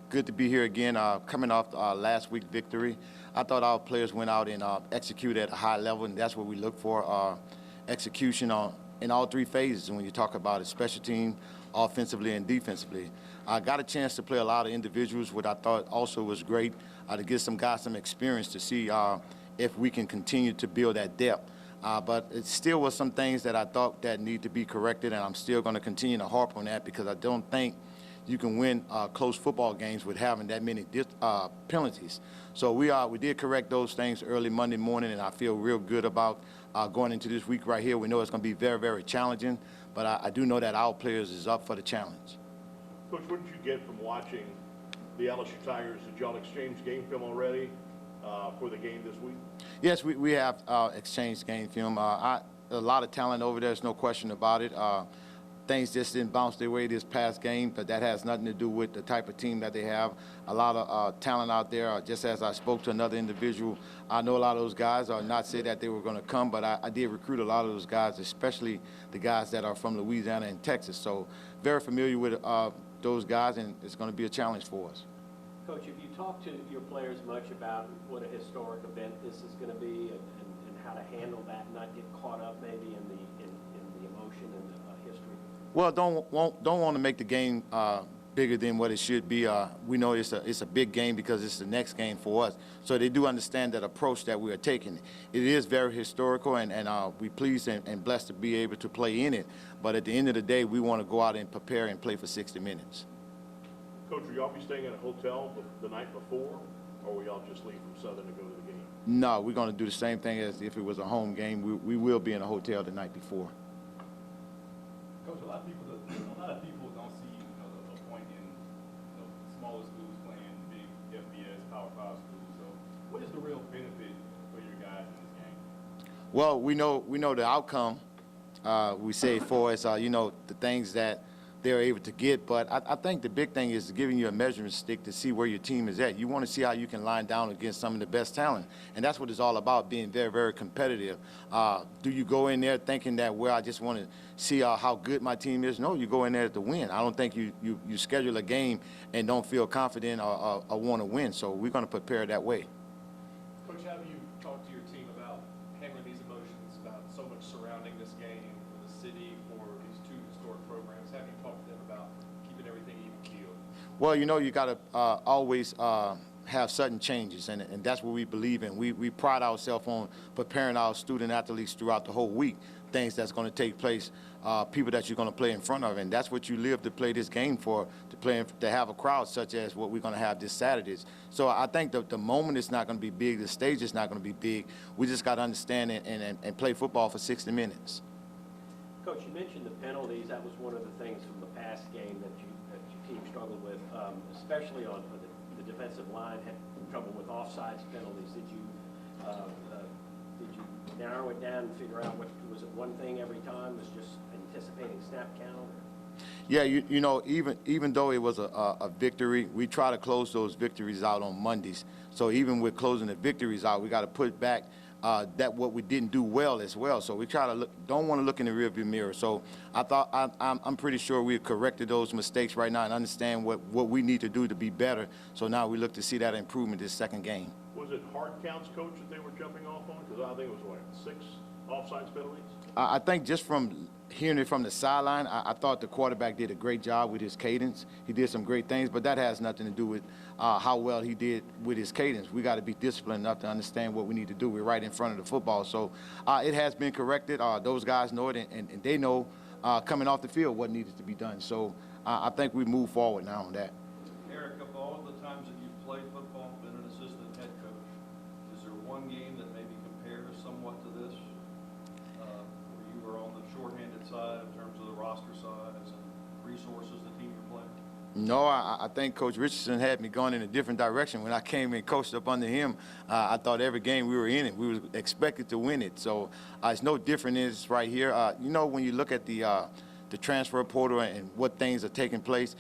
Good to be here again. Coming off last week's victory, I thought our players went out and executed at a high level, and that's what we look for, execution in all three phases when you talk about it, special team, offensively and defensively. I got a chance to play a lot of individuals, what I thought also was great, to give some guys some experience to see if we can continue to build that depth. But it still was some things that I thought that need to be corrected, and I'm still going to continue to harp on that because I don't think you can win close football games with having that many penalties. So we did correct those things early Monday morning, and I feel real good about going into this week right here. We know it's going to be very, very challenging, but I do know that our players is up for the challenge. Coach, what did you get from watching the LSU Tigers? Did y'all exchange game film already for the game this week? Yes, we have exchanged game film. A lot of talent over there, there's no question about it. Things just didn't bounce their way this past game, but that has nothing to do with the type of team that they have. A lot of talent out there. Just as I spoke to another individual, I know a lot of those guys are not say that they were going to come, but I did recruit a lot of those guys, especially the guys that are from Louisiana and Texas. So very familiar with those guys, and it's going to be a challenge for us. Coach, have you talked to your players much about what a historic event this is going to be and how to handle that and not get caught up maybe in the emotion and the history? Well, don't want to make the game bigger than what it should be. We know it's a big game because it's the next game for us. So they do understand that approach that we are taking. It is very historical, and we're pleased and blessed to be able to play in it. But at the end of the day, we want to go out and prepare and play for 60 minutes. Coach, will y'all be staying in a hotel the night before, or will y'all just leave from Southern to go to the game? No, we're going to do the same thing as if it was a home game. We will be in a hotel the night before. Coach, a lot of people don't see the point in smaller schools playing big FBS Power 5 schools. So, what is the real benefit for your guys in this game? Well, we know the outcome. We say for us, the things that they're able to get, but I think the big thing is giving you a measuring stick to see where your team is at. You want to see how you can line down against some of the best talent, and that's what it's all about, being very, very competitive. Do you go in there thinking that, well, I just want to see how good my team is? No, you go in there to win. I don't think you schedule a game and don't feel confident or want to win, so we're going to prepare that way. Coach, have you talked to your team about handling these emotions, about so much surrounding this game for the city, for these two historic programs? Have you talked to them about keeping everything even keeled? Well, you got to always have sudden changes, and that's what we believe in. We pride ourselves on preparing our student athletes throughout the whole week, things that's going to take place, people that you're going to play in front of, and that's what you live to play this game for, to have a crowd such as what we're going to have this Saturday. So I think the moment is not going to be big, the stage is not going to be big. We just got to understand it and play football for 60 minutes. Coach, you mentioned the penalties. That was one of the things from the past game that your team struggled with, especially on the defensive line, had trouble with offsides penalties. Did you narrow it down and figure out was it one thing every time? Was just anticipating snap count? Yeah, even though it was a victory, we try to close those victories out on Mondays. So even with closing the victories out, we got to put back that what we didn't do well as well. So we try to don't want to look in the rearview mirror. So I'm pretty sure we've corrected those mistakes right now and understand what we need to do to be better. So now we look to see that improvement this second game. Was it hard counts, Coach, that they were jumping off on? Because I think it was, 6 offsides penalties? I think just from hearing it from the sideline, I thought the quarterback did a great job with his cadence. He did some great things, but that has nothing to do with how well he did with his cadence. We got to be disciplined enough to understand what we need to do. We're right in front of the football. So it has been corrected. Those guys know it, and they know coming off the field what needed to be done. So I think we move forward now on that. Eric, of all the times that you've played football, been an assistant head coach, is there one game that maybe compares somewhat to this? Where you were on the shorthanded side in terms of the roster size and resources the team you're playing? No, I think Coach Richardson had me going in a different direction. When I came and coached up under him, I thought every game we were in it, we were expected to win it. So it's no different in this right here. When you look at the transfer portal and what things are taking place,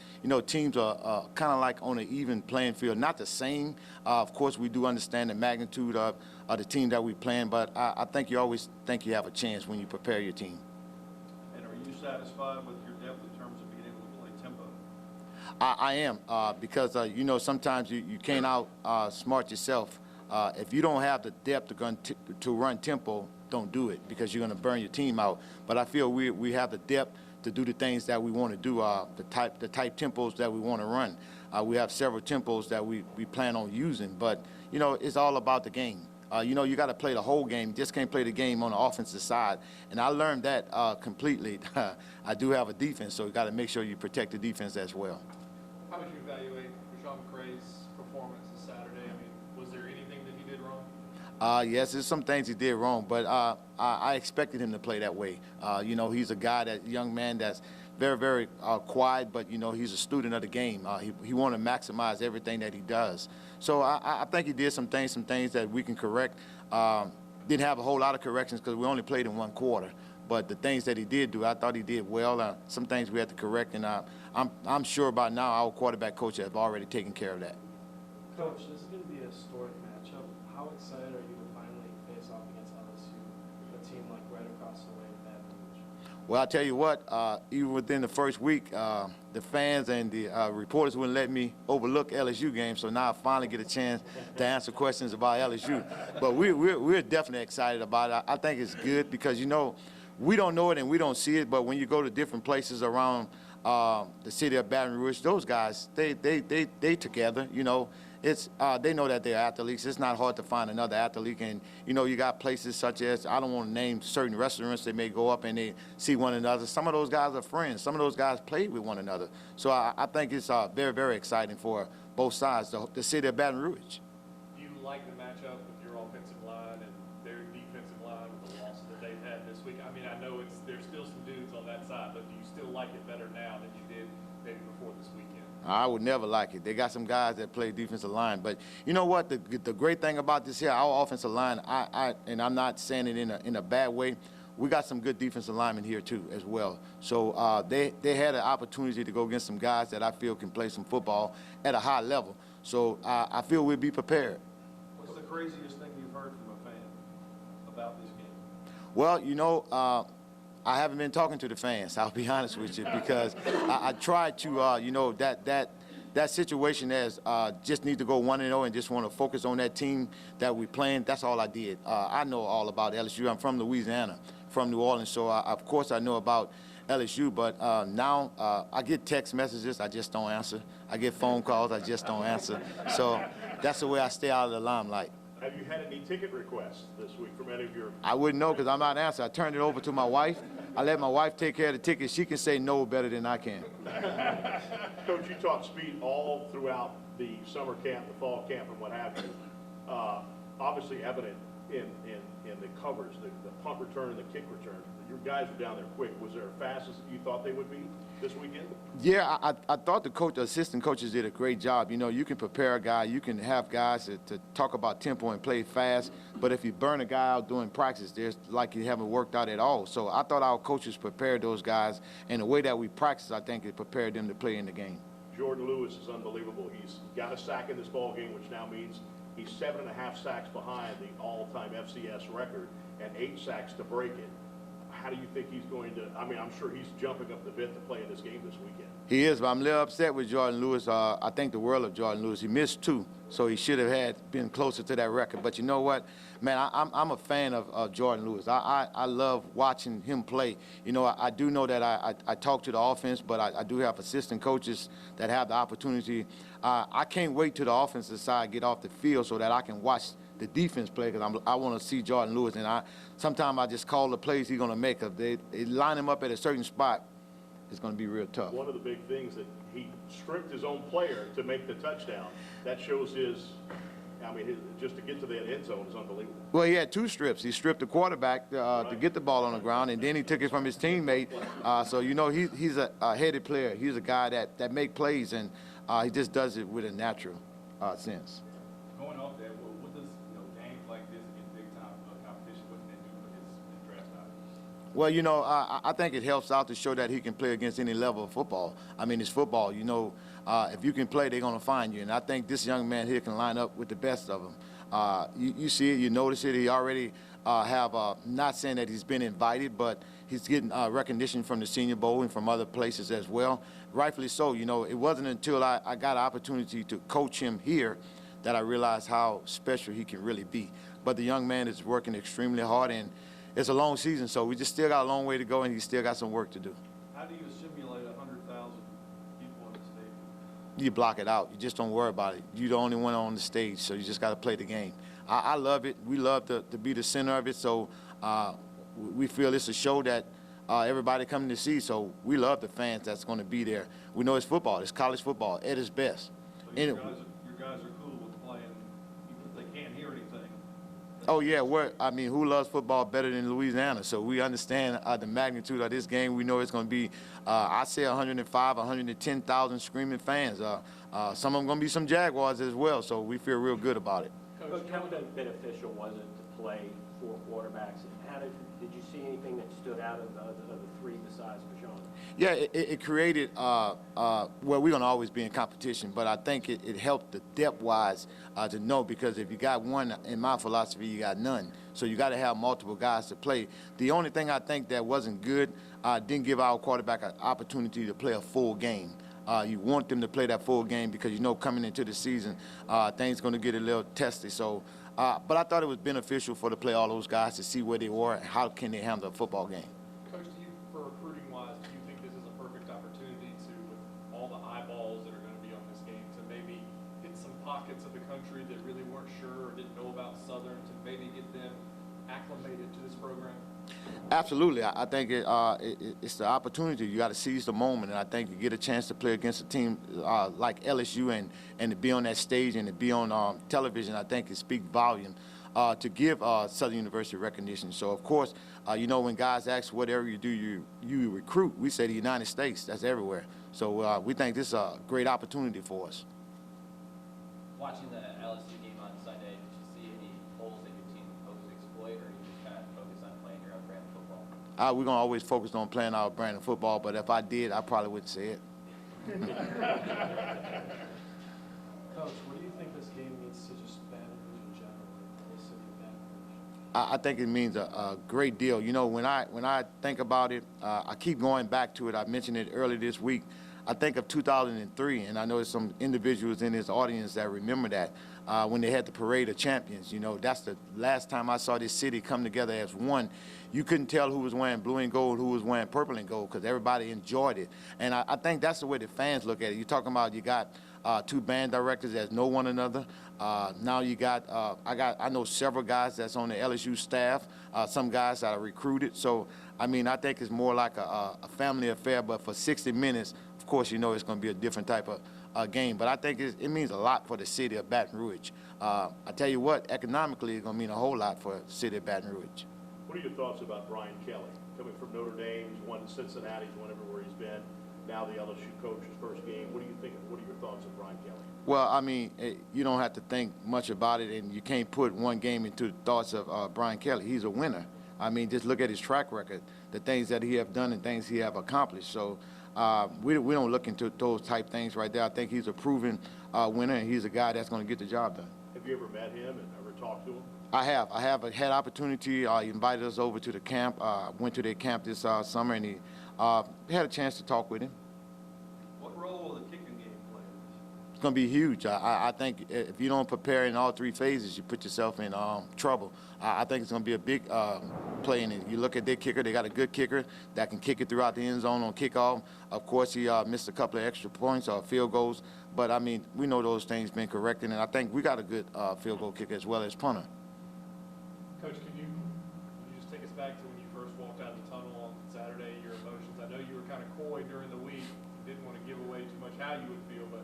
teams are kind of like on an even playing field. Not the same. Of course, we do understand the magnitude of the team that we're playing, but I think you always think you have a chance when you prepare your team. And are you satisfied with your depth in terms of being able to play tempo? I am, because, you know, sometimes you can't smart yourself. If you don't have the depth to run tempo, don't do it, because you're going to burn your team out. But I feel we have the depth to do the things that we want to do, the type tempos that we want to run. We have several tempos that we plan on using, but, you know, it's all about the game. You know, you got to play the whole game. You just can't play the game on the offensive side. And I learned that completely. I do have a defense, so you got to make sure you protect the defense as well. How would you evaluate Rashawn McCray's performance this Saturday? I mean, was there anything that he did wrong? Yes, there's some things he did wrong, but I expected him to play that way. You know, he's a young man that's very, very quiet, but, you know, he's a student of the game. He want to maximize everything that he does. So I think he did some things that we can correct. Didn't have a whole lot of corrections because we only played in one quarter. But the things that he did do, I thought he did well. Some things we had to correct, and I'm sure by now our quarterback coach have already taken care of that. Coach, this is going to be a historic matchup. How excited are you to finally face off against LSU, a team like right across the way in Baton Rouge? Well, I'll tell you what, even within the first week, the fans and the reporters wouldn't let me overlook LSU games, so now I finally get a chance to answer questions about LSU. But we're definitely excited about it. I think it's good because, you know, we don't know it and we don't see it, but when you go to different places around the city of Baton Rouge, those guys, they together, you know. They know that they're athletes. It's not hard to find another athlete. And, you know, you got places such as, I don't want to name certain restaurants, they may go up and they see one another. Some of those guys are friends. Some of those guys played with one another. So I think it's very, very exciting for both sides, the city of Baton Rouge. Do you like the matchup with your offensive line and their defensive line with the loss that they've had this week? I mean, I know there's still some dudes on that side, but do you still like it better now than you did maybe before this weekend? I would never like it. They got some guys that play defensive line. But you know what? The great thing about this here, our offensive line, and I'm not saying it in a bad way, we got some good defensive linemen here too as well. So they had an opportunity to go against some guys that I feel can play some football at a high level. So I feel we'll be prepared. What's the craziest thing you've heard from a fan about this game? Well, you know, I haven't been talking to the fans, I'll be honest with you, because I tried to, you know, that situation as just need to go 1-0 and just want to focus on that team that we playing. That's all I did. I know all about LSU. I'm from Louisiana, from New Orleans, so of course I know about LSU, but now I get text messages, I just don't answer. I get phone calls, I just don't answer. So that's the way I stay out of the limelight. Have you had any ticket requests this week from any of your? I wouldn't know because I'm not answering. I turned it over to my wife. I let my wife take care of the tickets. She can say no better than I can. Coach, you taught speed all throughout the summer camp, the fall camp, and what have you. Obviously evident in the covers, the punt return and the kick return. Your guys were down there quick. Was there as fast as you thought they would be this weekend? Yeah, I thought the assistant coaches did a great job. You know, you can prepare a guy, you can have guys to talk about tempo and play fast, but if you burn a guy out during practice, there's like you haven't worked out at all. So I thought our coaches prepared those guys, and the way that we practice, I think it prepared them to play in the game. Jordan Lewis is unbelievable. He's got a sack in this ball game, which now means he's 7.5 sacks behind the all-time FCS record and 8 sacks to break it. How do you think he's going to, I mean, I'm sure he's jumping up the bit to play in this game this weekend. He is, but I'm a little upset with Jordan Lewis. I think the world of Jordan Lewis. He missed 2, so he should have been closer to that record. But you know what, man, I'm a fan of Jordan Lewis. I love watching him play. You know, I do know that I talk to the offense, but I do have assistant coaches that have the opportunity. I can't wait till the offensive side get off the field so that I can watch the defense play, because I want to see Jordan Lewis, and sometimes I just call the plays he's going to make. If they line him up at a certain spot, it's going to be real tough. One of the big things that he stripped his own player to make the touchdown. That shows just to get to that end zone is unbelievable. Well, he had 2 strips. He stripped the quarterback to get the ball on the ground, and then he took it from his teammate. So, you know, he's a headed player. He's a guy that make plays, and he just does it with a natural sense. Going off that, what does games like this against big-time competition, what can they do for his draft stock? Well, you know, I think it helps out to show that he can play against any level of football. I mean, it's football. You know, if you can play, they're going to find you. And I think this young man here can line up with the best of them. You see it, you notice it. He already not saying that he's been invited, but He's getting recognition from the Senior Bowl and from other places as well. Rightfully so. You know, it wasn't until I got an opportunity to coach him here that I realized how special he can really be. But the young man is working extremely hard, and it's a long season, so we just still got a long way to go, and he's still got some work to do. How do you simulate 100,000 people in the stadium? You block it out. You just don't worry about it. You're the only one on the stage, so you just got to play the game. I love it. We love to be the center of it, so we feel it's a show that everybody coming to see, so we love the fans that's going to be there. We know it's football. It's college football at its best. So your guys are cool with playing, even if they can't hear anything. Oh, yeah. Who loves football better than Louisiana? So we understand the magnitude of this game. We know it's going to be, I say 105, 110,000 screaming fans. Some of them going to be some Jaguars as well, so we feel real good about it. Coach, how beneficial was it to play 4 quarterbacks? And how did you see anything that stood out of the 3 besides Bashan? Yeah, it created, well, we're going to always be in competition, but I think it helped the depth-wise to know, because if you got one, in my philosophy, you got none. So you got to have multiple guys to play. The only thing I think that wasn't good, didn't give our quarterback an opportunity to play a full game. You want them to play that full game because you know coming into the season, things going to get a little testy. So, but I thought it was beneficial to play all those guys to see where they were and how can they handle a football game. Coach, for recruiting-wise, do you think this is a perfect opportunity to, with all the eyeballs that are going to be on this game, to maybe hit some pockets of the country that really weren't sure or didn't know about Southern, to maybe get them acclimated to this program? Absolutely. I think it's the opportunity. You got to seize the moment, and I think you get a chance to play against a team like LSU and to be on that stage and to be on television. I think it speaks volume to give Southern University recognition. So, of course, you know, when guys ask what area you do, you recruit, we say the United States. That's everywhere. So we think this is a great opportunity for us. Watching the LSU game on Sunday, did you see any holes that your team hopes to exploit, or are you just kind of focused on playing your own brand of football? We're going to always focus on playing our brand of football, but if I did, I probably wouldn't say it. Coach, what do you think this game means to just Baton Rouge in general, like the whole city of Baton Rouge? I think it means a great deal. You know, when I think about it, I keep going back to it. I mentioned it earlier this week. I think of 2003, and I know there's some individuals in this audience that remember that, when they had the Parade of Champions. You know, that's the last time I saw this city come together as one. You couldn't tell who was wearing blue and gold, who was wearing purple and gold, because everybody enjoyed it. And I think that's the way the fans look at it. You're talking about you got 2 band directors that know one another. Now you got, I know several guys that's on the LSU staff, some guys that are recruited. So, I mean, I think it's more like a family affair, but for 60 minutes, of course, you know it's going to be a different type of game. But I think it means a lot for the city of Baton Rouge. I tell you what, economically, it's going to mean a whole lot for the city of Baton Rouge. What are your thoughts about Brian Kelly? Coming from Notre Dame, he's won Cincinnati, he's won everywhere he's been. Now the LSU coach, his first game. What do you think? What are your thoughts of Brian Kelly? Well, I mean, you don't have to think much about it, and you can't put one game into the thoughts of Brian Kelly. He's a winner. I mean, just look at his track record, the things that he have done and things he have accomplished. So we don't look into those type things right there. I think he's a proven winner, and he's a guy that's going to get the job done. Have you ever met him and ever talked to him? I have had opportunity. He invited us over to the camp. Went to their camp this summer, and he had a chance to talk with him. What role will the kicking game play in this? It's going to be huge. I think if you don't prepare in all 3 phases, you put yourself in trouble. I think it's going to be a big play in it. You look at their kicker, they got a good kicker that can kick it throughout the end zone on kickoff. Of course, he missed a couple of extra points or field goals. But, I mean, we know those things been corrected, and I think we got a good field goal kicker as well as punter. Coach, can you just take us back to when you first walked out of the tunnel on Saturday, your emotions? I know you were kind of coy during the week, didn't want to give away too much how you would feel, but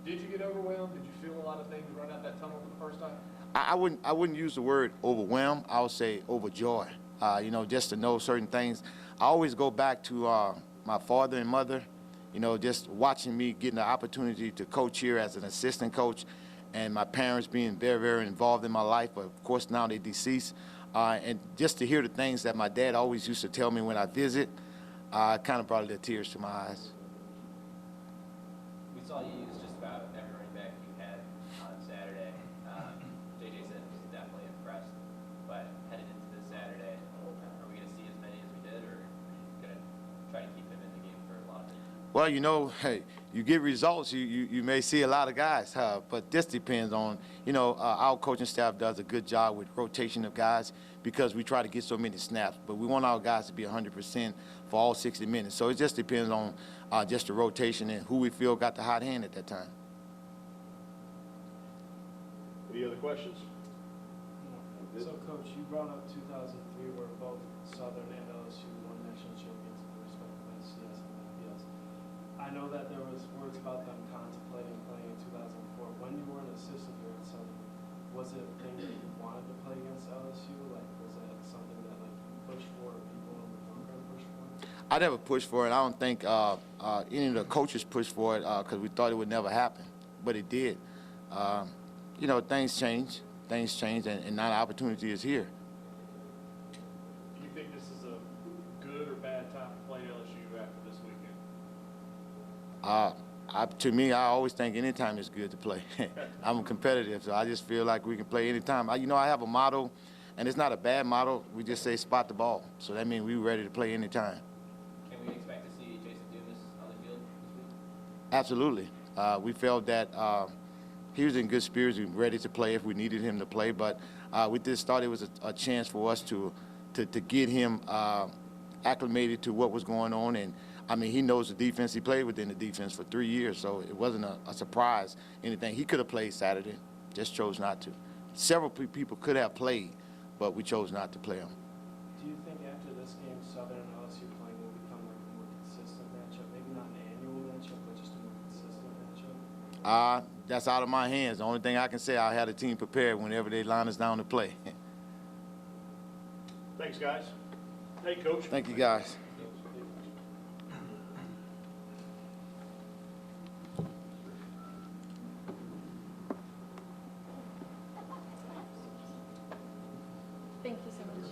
did you get overwhelmed? Did you feel a lot of things run out that tunnel for the first time? I wouldn't use the word overwhelmed. I would say overjoyed. You know, just to know certain things. I always go back to my father and mother, you know, just watching me getting the opportunity to coach here as an assistant coach, and my parents being very, very involved in my life. But of course, now they're deceased. And just to hear the things that my dad always used to tell me when I visit, kind of brought the tears to my eyes. We saw you use just about every running back you had on Saturday. JJ said he was definitely impressed. But headed into this Saturday, are we going to see as many as we did, or Well, you know, hey, you get results, you may see a lot of guys, but this depends on, you know, our coaching staff does a good job with rotation of guys because we try to get so many snaps, but we want our guys to be 100% for all 60 minutes. So it just depends on just the rotation and who we feel got the hot hand at that time. Any other questions? So, Coach, you brought up 2003, where both Southern and LSU won national champions in the respective FCS and FBS. I know that there was words about them contemplating playing in 2004. When you were an assistant here at Southern, was it a thing that you wanted to play against LSU? Like, was it something that like you pushed for, or people in the program pushed for? I never pushed for it. I don't think any of the coaches pushed for it because we thought it would never happen, but it did. You know, things change, and now the opportunity is here. Do you think this is a good or bad time to play LSU after this weekend? To me, I always think anytime is good to play. I'm competitive, so I just feel like we can play anytime. You know, I have a motto, and it's not a bad motto. We just say spot the ball. So that means we're ready to play anytime. Can we expect to see Jason Dumas on the field this week? Absolutely. We felt that he was in good spirits and ready to play if we needed him to play, but we just thought it was a chance for us to get him acclimated to what was going on. And I mean, he knows the defense. He played within the defense for 3 years, so it wasn't a surprise, anything. He could have played Saturday, just chose not to. Several people could have played, but we chose not to play him. Do you think after this game, Southern and LSU playing will become like a more consistent matchup? Maybe not an annual matchup, but just a more consistent matchup? That's out of my hands. The only thing I can say, I had a team prepared whenever they line us down to play. Thanks, guys. Hey, Coach. Thank you, guys. Thank you so much.